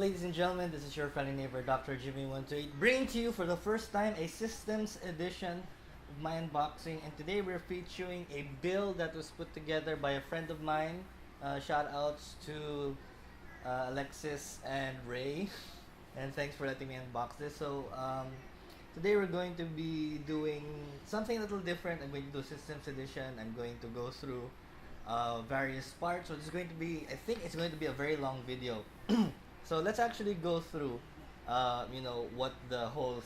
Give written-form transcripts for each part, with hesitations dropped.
ladies and gentlemen, this is your friendly neighbor, Dr. Jimmy128, bringing to you for the first time a systems edition of my unboxing. And today we're featuring a build that was put together by a friend of mine. Shout outs to Alexis and Ray, and thanks for letting me unbox this. Today we're going to be doing something a little different. I'm going to do systems edition. I'm going to go through various parts. So it's going to be, I think it's going to be a very long video. So let's actually go through, what the whole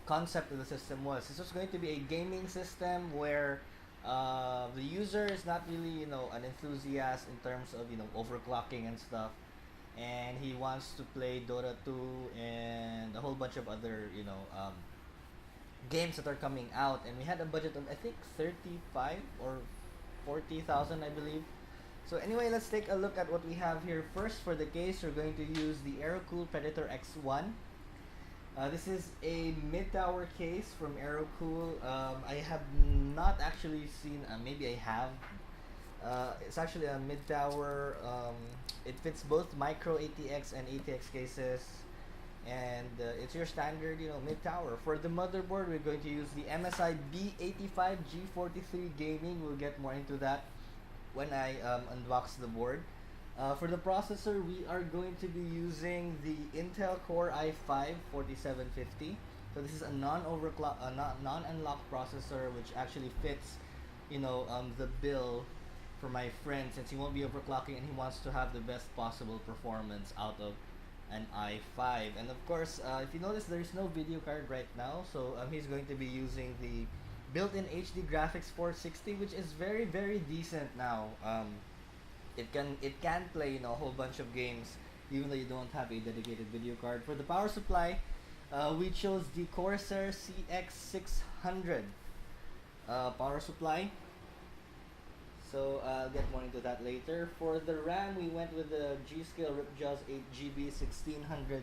concept of the system was. This was going to be a gaming system where the user is not really, an enthusiast in terms of, overclocking and stuff. And he wants to play Dota 2 and a whole bunch of other, games that are coming out. And we had a budget of, I think, 35 or 40,000, I believe. So anyway, let's take a look at what we have here. First, for the case, we're going to use the Aerocool Predator X1. This is a mid-tower case from Aerocool. I have not actually seen, maybe I have. It's actually a mid-tower. It fits both micro ATX and ATX cases. And it's your standard, mid-tower. For the motherboard, we're going to use the MSI B85 G43 Gaming. We'll get more into that when I unbox the board. For the processor, we are going to be using the Intel Core i5 4750. So this is a non-unlocked processor, which actually fits, the bill for my friend, since he won't be overclocking and he wants to have the best possible performance out of an i5. And of course, if you notice, there's no video card right now, so he's going to be using the built-in HD graphics 460, which is very, very decent now. It can play a whole bunch of games even though you don't have a dedicated video card. For the power supply, we chose the Corsair CX600 power supply. So I'll get more into that later. For the RAM, we went with the G.Skill Ripjaws 8GB 1600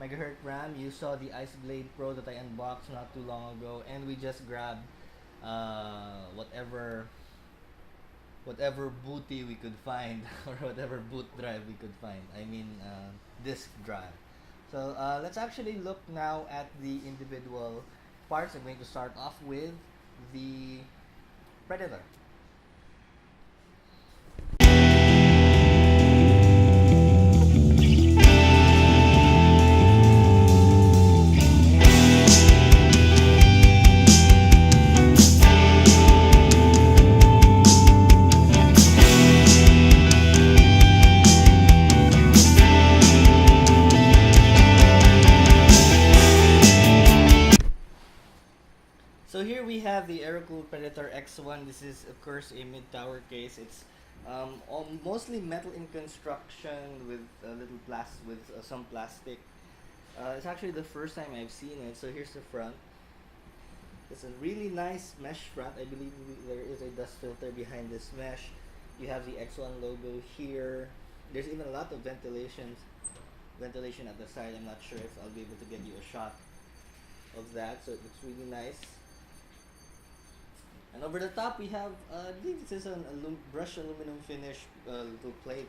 megahertz RAM. You saw the Ice Blade Pro that I unboxed not too long ago, and we just grabbed whatever booty we could find or whatever boot drive we could find. I mean disk drive. So let's actually look now at the individual parts. I'm going to start off with the Predator. So here we have the Aerocool Predator X1. This is of course a mid-tower case. It's mostly metal in construction with a little some plastic. It's actually the first time I've seen it. So here's the front. It's a really nice mesh front. I believe there is a dust filter behind this mesh. You have the X1 logo here. There's even a lot of ventilation at the side. I'm not sure if I'll be able to get you a shot of that. So it looks really nice. And over the top we have, I believe this is an brushed aluminum finish little plate.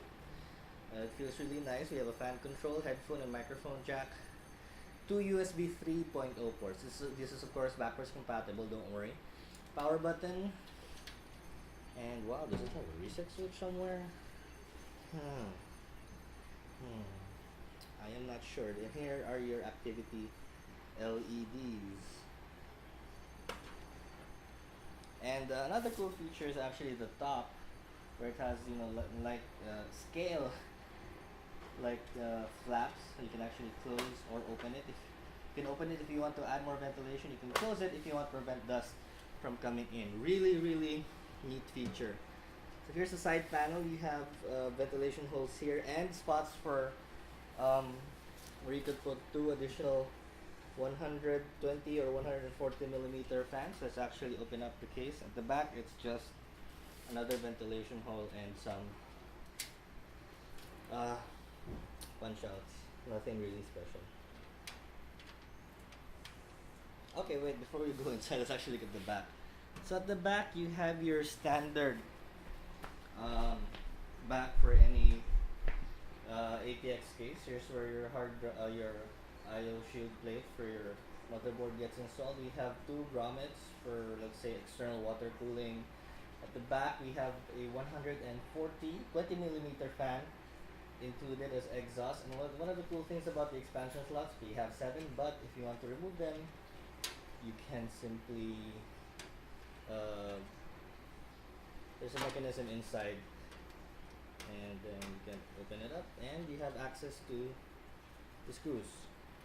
It feels really nice. We have a fan control, headphone and microphone jack. 2 USB 3.0 ports. This is of course backwards compatible, don't worry. Power button. And wow, does it have a reset switch somewhere? I am not sure. And here are your activity LEDs. And another cool feature is actually the top, where it has scale flaps. So you can actually close or open it. You can open it if you want to add more ventilation. You can close it if you want to prevent dust from coming in. Really, really neat feature. So here's the side panel. You have ventilation holes here and spots for where you could put 2 additional 120 or 140 millimeter fans. Let's actually open up the case. At the back, it's just another ventilation hole and some punch outs. Nothing really special. Okay, wait, before we go inside, let's actually look at the back. So at the back, you have your standard back for any ATX case. Here's where your IO shield plate for your motherboard gets installed. We have two grommets for, let's say, external water cooling. At the back, we have a 20 millimeter fan included as exhaust. And one of the cool things about the expansion slots, we have 7, but if you want to remove them, you can simply there's a mechanism inside, and then you can open it up, and you have access to the screws.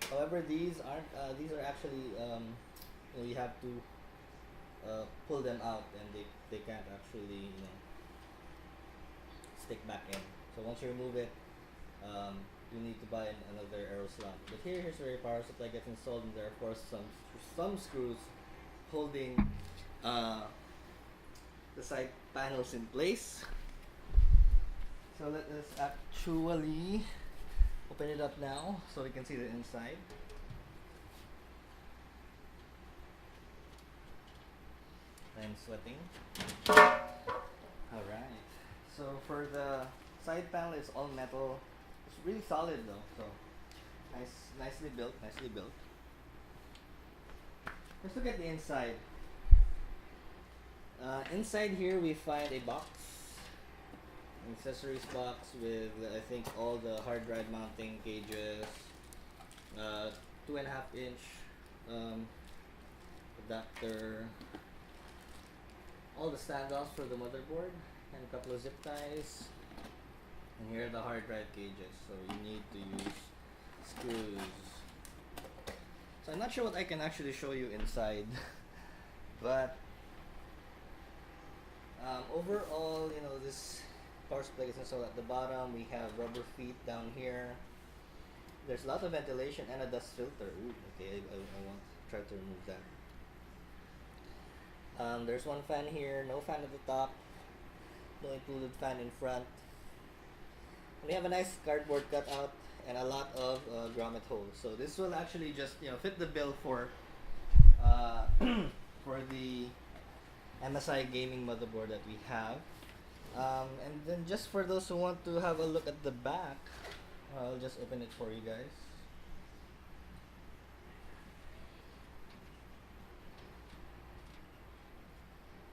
However, these aren't. These are actually. You have to pull them out, and they can't actually stick back in. So once you remove it, you need to buy another arrow slot. But here's where your power supply gets installed, and there are of course some screws holding the side panels in place. So let us actually open it up now so we can see the inside. I'm sweating. Alright. So for the side panel, it's all metal. It's really solid though. So nicely built. Let's look at the inside. Inside here we find a box, an accessories box with I think all the hard drive mounting gauges, 2.5 inch adapter, all the standoffs for the motherboard, and a couple of zip ties. And here are the hard drive gauges, so you need to use screws. So I'm not sure what I can actually show you inside, but overall, this power supply is installed at the bottom. We have rubber feet down here. There's a lot of ventilation and a dust filter. Ooh, okay, I want to try to remove that. There's one fan here, no fan at the top, no included fan in front. We have a nice cardboard cutout and a lot of grommet holes. So this will actually just fit the bill for for the MSI gaming motherboard that we have. And then just for those who want to have a look at the back, I'll just open it for you guys.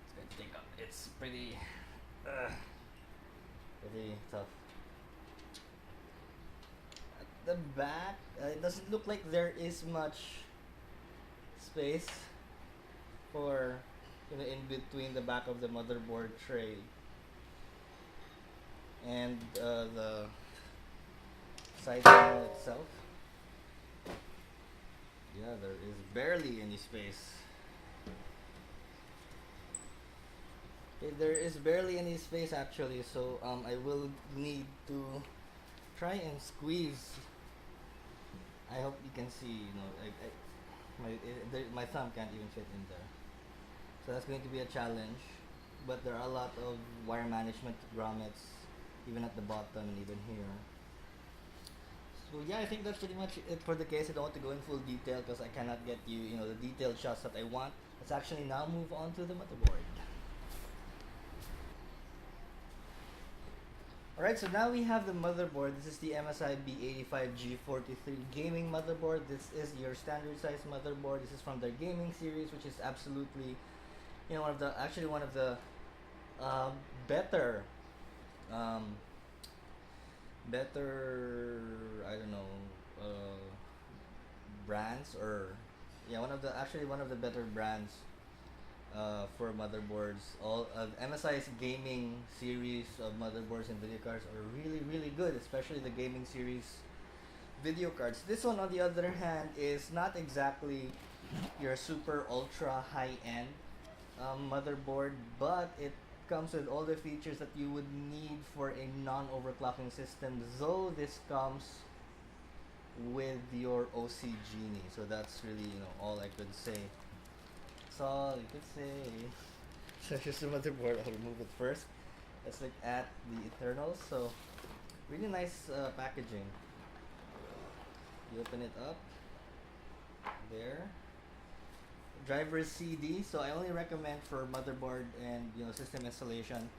It's going to take up. It's pretty tough. At the back, it doesn't look like there is much space for in between the back of the motherboard tray and the side panel itself. Yeah, there is barely any space. Okay, there is barely any space actually, so I will need to try and squeeze. I hope you can see, my thumb can't even fit in there. So that's going to be a challenge, but there are a lot of wire management grommets even at the bottom and even here. So yeah, I think that's pretty much it for the case. I don't want to go in full detail because I cannot get you, the detailed shots that I want. Let's actually now move on to the motherboard. Alright, so now we have the motherboard. This is the MSI B85G43 gaming motherboard. This is your standard size motherboard. This is from their gaming series, which is absolutely one of the better I don't know brands, or one of the better brands for motherboards. All MSI's gaming series of motherboards and video cards are really good, especially the gaming series video cards. This one, on the other hand, is not exactly your super ultra high-end motherboard, but it comes with all the features that you would need for a non-overclocking system, though this comes with your OC Genie. So that's really all I could say. That's all you could say. So here's the motherboard. I'll remove it first. Let's look at the internals. So really nice packaging. You open it up. There. Driver CD. So I only recommend for motherboard and system installation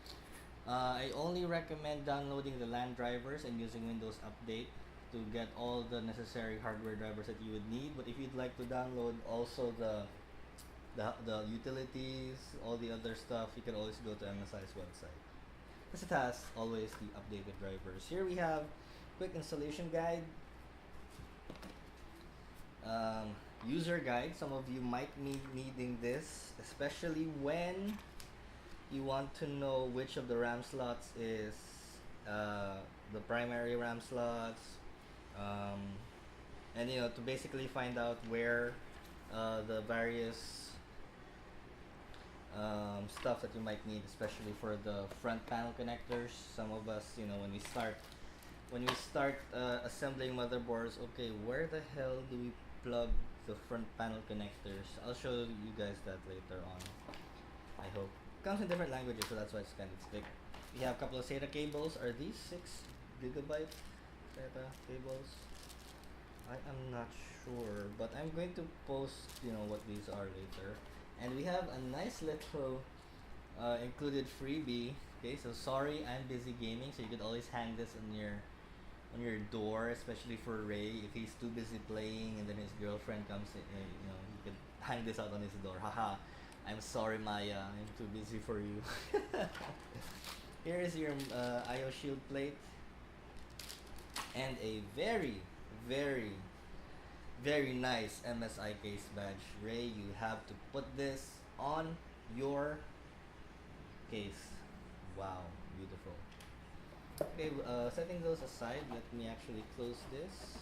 I only recommend downloading the LAN drivers and using Windows Update to get all the necessary hardware drivers that you would need. But if you'd like to download also the utilities, all the other stuff, you can always go to MSI's website. Because it has always the updated drivers. Here we have quick installation guide, um, user guide. Some of you might be needing this, especially when you want to know which of the RAM slots is uh, the primary RAM slots, um, and to basically find out where the various stuff that you might need, especially for the front panel connectors. Some of us, when we start assembling motherboards, okay, where the hell do we plug the front panel connectors? I'll show you guys that later on. I hope. Comes in different languages, so that's why it's kind of thick. We have a couple of SATA cables. Are these 6 GB SATA cables? I am not sure, but I'm going to post, what these are later. And we have a nice little included freebie. Okay, so sorry, I'm busy gaming, so you could always hang this on your door, especially for Ray if he's too busy playing and then his girlfriend comes in. You could hang this out on his door. Haha. I'm sorry, Maya. I'm too busy for you. Here is your IO shield plate and a very, very, very nice MSI case badge. Ray, you have to put this on your case. Wow, beautiful. Okay, setting those aside, let me actually close this.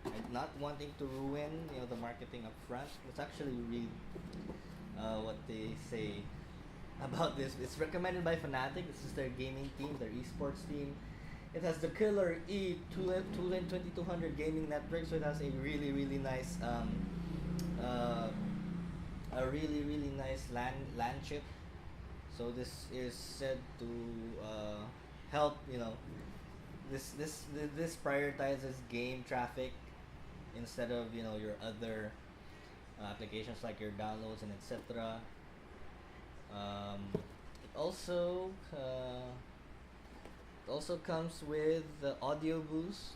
I'm not wanting to ruin, the marketing up front. Let's actually read what they say about this. It's recommended by Fnatic. This is their gaming team, their esports team. It has the killer E2N 2200 gaming network, so it has a really really nice LAN chip. So this is said to help. This prioritizes game traffic instead of your other applications like your downloads and etc. It also comes with the audio boost,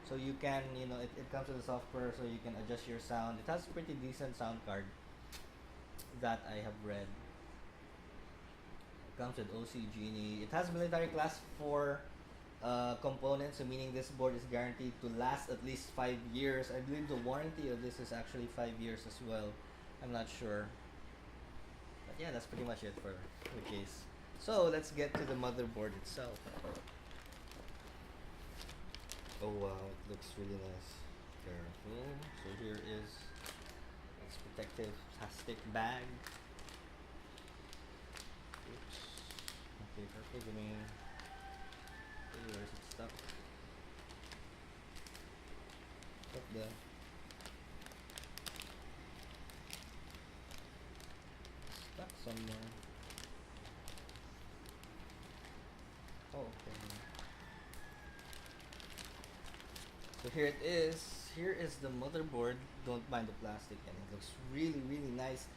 so you can it comes with the software, so you can adjust your sound. It has pretty decent sound card that I have read. It comes with OC Genie. It has military class 4 components, so meaning this board is guaranteed to last at least 5 years. I believe the warranty of this is actually 5 years as well. I'm not sure. But yeah, that's pretty much it for the case. So let's get to the motherboard itself. Oh wow, it looks really nice. Careful. So here is its protective plastic bag. Oops. Okay, perfect. Give me. Where is it stuck? Up there. Stuck somewhere. Oh, okay. So here it is. Here is the motherboard. Don't mind the plastic, and it looks really, really nice.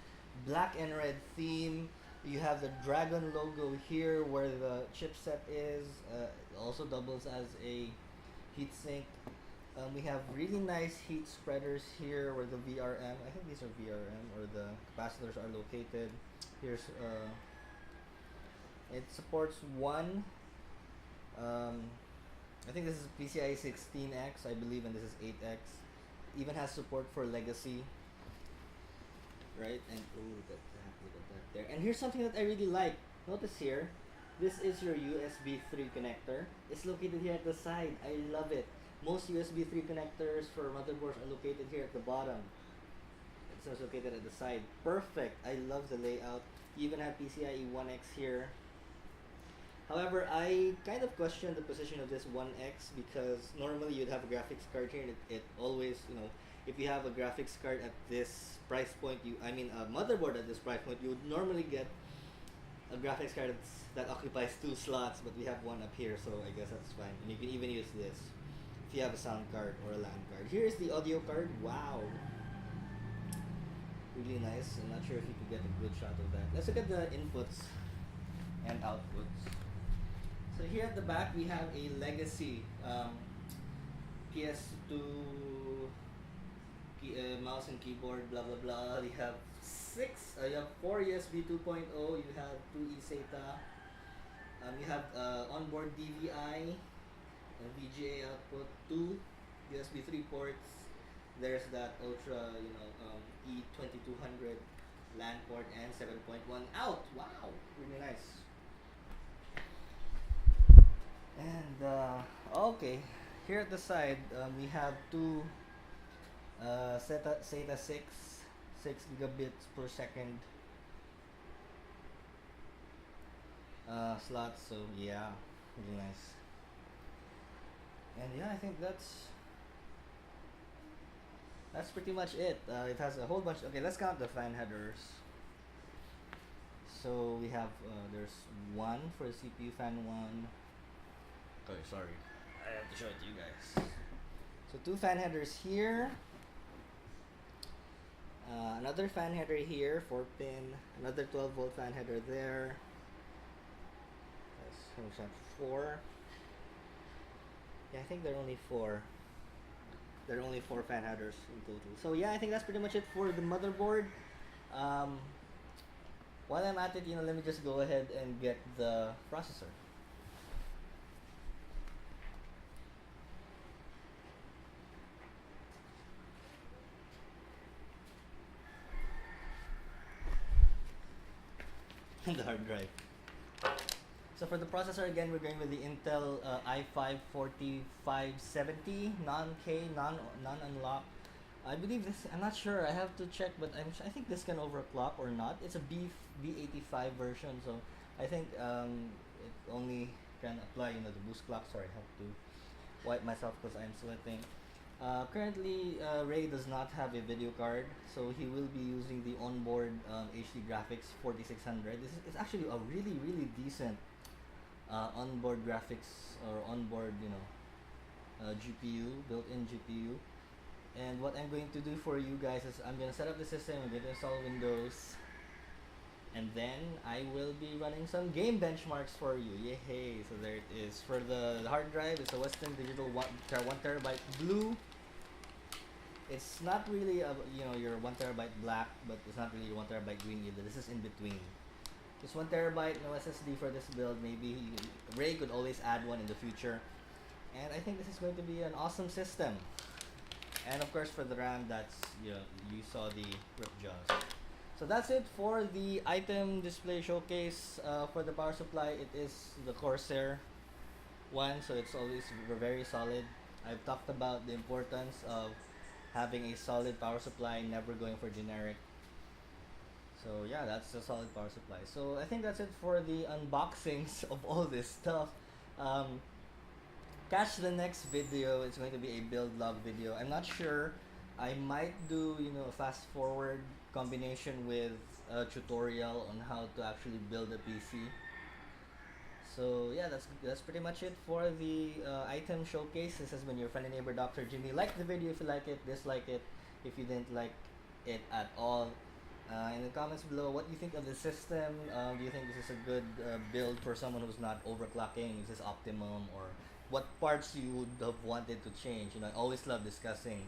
Black and red theme. You have the dragon logo here where the chipset is. It also doubles as a heatsink. We have really nice heat spreaders here where the VRM, I think these are VRM, or the capacitors are located. Here's it supports one. I think this is PCIe 16X, I believe, and this is 8X. Even has support for legacy, right? And look at that there. And here's something that I really like. Notice here, this is your USB 3 connector. It's located here at the side. I love it. Most USB 3 connectors for motherboards are located here at the bottom. It's located at the side. Perfect. I love the layout. You even have PCIe 1X here. However, I kind of question the position of this 1X because normally you'd have a graphics card here, and it always, if you have a graphics card at this price point, a motherboard at this price point, you would normally get a graphics card that occupies 2 slots, but we have one up here, so I guess that's fine. And you can even use this if you have a sound card or a LAN card. Here is the audio card. Wow. Really nice. I'm not sure if you could get a good shot of that. Let's look at the inputs. and outputs. So here at the back we have a legacy PS2 mouse and keyboard, blah blah blah. You have you have 4 USB 2.0. You have 2 eSATA. You have onboard DVI, VGA output, 2 USB 3 ports. There's that Ultra, E2200 LAN port and 7.1 out. Wow, really nice. And okay, here at the side we have two SATA 6 gigabits per second slots. So yeah, really nice. And yeah, I think that's pretty much it. It has a whole bunch. Okay, let's count the fan headers. So we have there's one for CPU fan one. Okay, sorry, I have to show it to you guys. So two fan headers here. Another fan header here, 4 pin. Another 12-volt fan header there. That's 4. Yeah, I think there are only 4. There are only 4 fan headers in total. So yeah, I think that's pretty much it for the motherboard. While I'm at it, let me just go ahead and get the processor. The hard drive. So for the processor, again, we're going with the Intel i5 4570 non-K, non-unlock. I believe this. I'm not sure. I have to check, but I think this can overclock or not. It's a B85 version, so I think it only can apply the boost clock. Sorry, I have to wipe myself because I'm sweating. Currently, Ray does not have a video card, so he will be using the onboard HD Graphics 4600. It's actually a really decent onboard graphics or onboard GPU, built-in GPU. And what I'm going to do for you guys is I'm going to set up the system. I'm going to install Windows, and then I will be running some game benchmarks for you. Yay! So there it is. For the hard drive, it's a Western Digital 1TB blue. It's not really your 1TB black, but it's not really your 1TB green either. This is in between. Just 1TB, no SSD for this build. Maybe Ray could always add one in the future. And I think this is going to be an awesome system. And of course for the RAM, that's you saw the rip jaws. So that's it for the item display showcase. For the power supply, it is the Corsair one, so it's always very solid. I've talked about the importance of having a solid power supply, never going for generic. So yeah, that's a solid power supply. So I think that's it for the unboxings of all this stuff. Catch the next video. It's going to be a build log video. I'm not sure. I might do a fast forward combination with a tutorial on how to actually build a PC. So yeah, that's pretty much it for the item showcase. This has been your friendly neighbor, Dr. Jimmy. Like the video if you like it, dislike it if you didn't like it at all. In the comments below, what do you think of the system? Do you think this is a good build for someone who's not overclocking? Is this optimum, or what parts you would have wanted to change? I always love discussing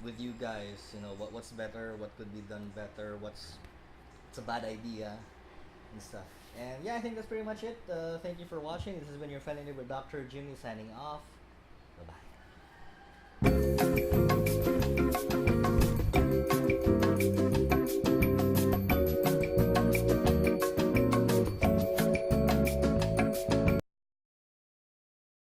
with you guys. What's better, what could be done better, what's a bad idea and stuff. And yeah, I think that's pretty much it. Thank you for watching. This has been your friendly neighbor, Dr. Jimmy, signing off. Bye bye.